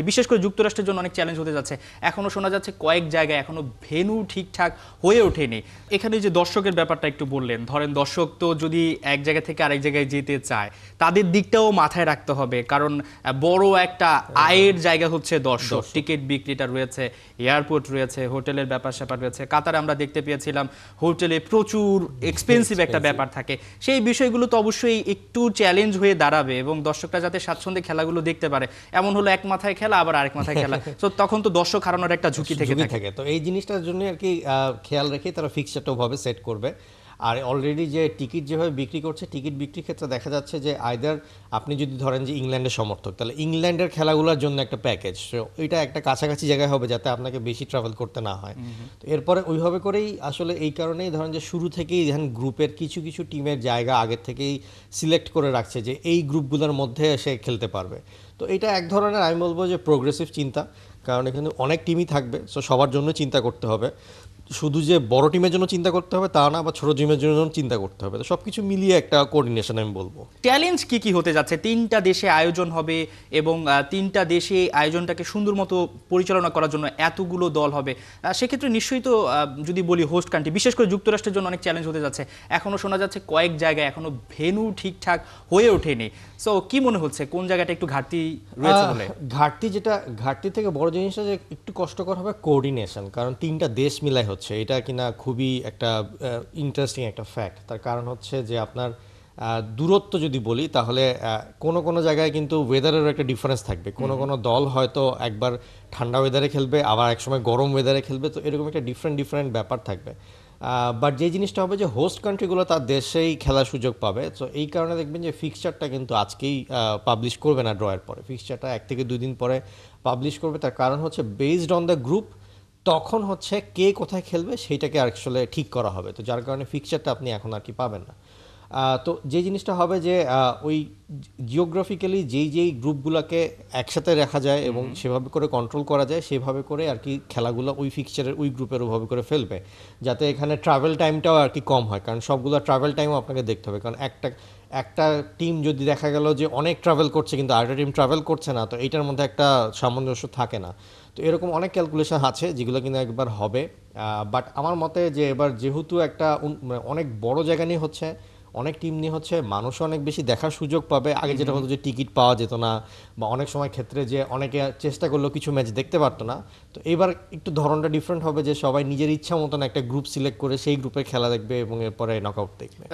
বিশেষ করে যুক্তরাষ্ট্রের জন্য অনেক চ্যালেঞ্জ হতে যাচ্ছে। এখনো শোনা যাচ্ছে কয়েক জায়গায় এখনো ভেন্যু ঠিকঠাক হয়ে ওঠেনি। এখানে যে দর্শকের ব্যাপারটা একটু বললেন, ধরেন দর্শক তো যদি এক জায়গা থেকে আরেক জায়গায় যেতে চায় তাদের দিকটাও মাথায় রাখতে হবে, কারণ বড় একটা আয়ের জায়গা হচ্ছে দর্শক। টিকিট বিক্রিটা রয়েছে, এয়ারপোর্ট রয়েছে, হোটেলের ব্যাপার স্যাপার রয়েছে। কাতারে আমরা দেখতে পেয়েছিলাম হোটেলে প্রচুর এক্সপেন্সিভ একটা ব্যাপার থাকে। সেই বিষয়গুলো তো অবশ্যই একটু চ্যালেঞ্জ হয়ে দাঁড়াবে এবং দর্শকরা যাতে স্বাচ্ছন্দ্যে খেলাগুলো দেখতে পারে, এমন হলো এক মাথায় খেলা আবার আরেক মাথায় খেলা, তো তখন তো দর্শক হারানোর একটা ঝুঁকি থেকে থাকে। তো এই জিনিসটার জন্য আর কি খেয়াল রেখে তারা ফিক্সচারটা ওভাবে সেট করবে। আর অলরেডি যে টিকিট যেভাবে বিক্রি করছে, টিকিট বিক্রির ক্ষেত্রে দেখা যাচ্ছে যে আইদার আপনি যদি ধরেন যে ইংল্যান্ডের সমর্থক, তাহলে ইংল্যান্ডের খেলাগুলোর জন্য একটা প্যাকেজ, ওইটা একটা কাছাকাছি জায়গায় হবে যাতে আপনাকে বেশি ট্রাভেল করতে না হয়। তো এরপরে ওইভাবে করেই আসলে এই কারণেই ধরেন যে শুরু থেকেই দেখেন গ্রুপের কিছু কিছু টিমের জায়গা আগের থেকেই সিলেক্ট করে রাখছে যে এই গ্রুপগুলোর মধ্যে সে খেলতে পারবে। তো এটা এক ধরনের আমি বলবো যে প্রোগ্রেসিভ চিন্তা, কারণ এখানে অনেক টিমই থাকবে, সো সবার জন্য চিন্তা করতে হবে। শুধু যে বড় টিমের জন্য চিন্তা করতে হবে তা না, বা ছোট টিমের জন্য চিন্তা করতে হবে। তো সবকিছু মিলিয়ে একটা কোঅর্ডিনেশন আমি বলবো। চ্যালেঞ্জ কি কি হতে যাচ্ছে? তিনটা দেশে আয়োজন হবে এবং তিনটা দেশে আয়োজনটাকে সুন্দর মতো পরিচালনা করার জন্য এতগুলো দল হবে। সেক্ষেত্রে নিশ্চয়ই তো যদি বলি হোস্ট কান্ট্রি, বিশেষ করে যুক্তরাষ্ট্রের জন্য অনেক চ্যালেঞ্জ হতে যাচ্ছে। এখনো শোনা যাচ্ছে কয়েক জায়গায় এখনো ভেন্যু ঠিকঠাক হয়ে ওঠেনি। সো কি মনে হচ্ছে কোন জায়গাটা একটু ঘাটতি রয়েছে বলে? ঘাটতি থেকে বড় জিনিসটা যে একটু কষ্টকর হবে কোঅর্ডিনেশন, কারণ তিনটা দেশ মিলাই হচ্ছে, এটা কিনা খুবই একটা ইন্টারেস্টিং একটা ফ্যাক্ট। তার কারণ হচ্ছে যে আপনার দূরত্ব যদি বলি তাহলে কোনো কোনো জায়গায় কিন্তু ওয়েদারেরও একটা ডিফারেন্স থাকবে। কোনো কোনো দল হয়তো একবার ঠান্ডা ওয়েদারে খেলবে, আবার একসময় গরম ওয়েদারে খেলবে, তো এরকম একটা ডিফারেন্ট ব্যাপার থাকবে। বাট যে জিনিসটা হবে যে হোস্ট কান্ট্রিগুলো তার দেশেই খেলার সুযোগ পাবে। তো এই কারণে দেখবেন যে ফিক্সচারটা কিন্তু আজকেই পাবলিশ করবে না, ড্রয়ের পরে ফিক্সচারটা 1 থেকে 2 দিন পরে পাবলিশ করবে। তার কারণ হচ্ছে বেসড অন দ্য গ্রুপ, তখন হচ্ছে কে কোথায় খেলবে সেইটাকে আসলে ঠিক করা হবে। তো যার কারণে ফিক্সচারটা আপনি এখন আর কি পাবেন না। তো যে জিনিসটা হবে যে ওই জিওগ্রাফিক্যালি যেই গ্রুপগুলোকে একসাথে রাখা যায় এবং সেভাবে করে কন্ট্রোল করা যায়, সেভাবে করে আর কি খেলাগুলো ওই ফিক্সচারের ওই গ্রুপের ওভাবে করে ফেলবে, যাতে এখানে ট্রাভেল টাইমটাও আর কি কম হয়। কারণ সবগুলো ট্রাভেল টাইমও আপনাকে দেখতে হবে, কারণ একটা টিম যদি দেখা গেল যে অনেক ট্রাভেল করছে কিন্তু আরেকটা টিম ট্রাভেল করছে না, তো এইটার মধ্যে একটা সামঞ্জস্য থাকে না। তো এরকম অনেক ক্যালকুলেশন আছে যেগুলো কিন্তু একবার হবে। বাট আমার মতে যে এবার যেহেতু একটা অনেক বড় জায়গা নিয়ে হচ্ছে, অনেক টিম নিয়ে হচ্ছে, মানুষও অনেক বেশি দেখার সুযোগ পাবে। আগে যেটা হতো যে টিকিট পাওয়া যেত না, বা অনেক সময় ক্ষেত্রে যে অনেকে চেষ্টা করলেও কিছু ম্যাচ দেখতে পারতো না। তো এবার একটু ধরনটা ডিফারেন্ট হবে যে সবাই নিজের ইচ্ছা মতন একটা গ্রুপ সিলেক্ট করে সেই গ্রুপে খেলা দেখবে এবং এরপরে নকআউট দেখবে।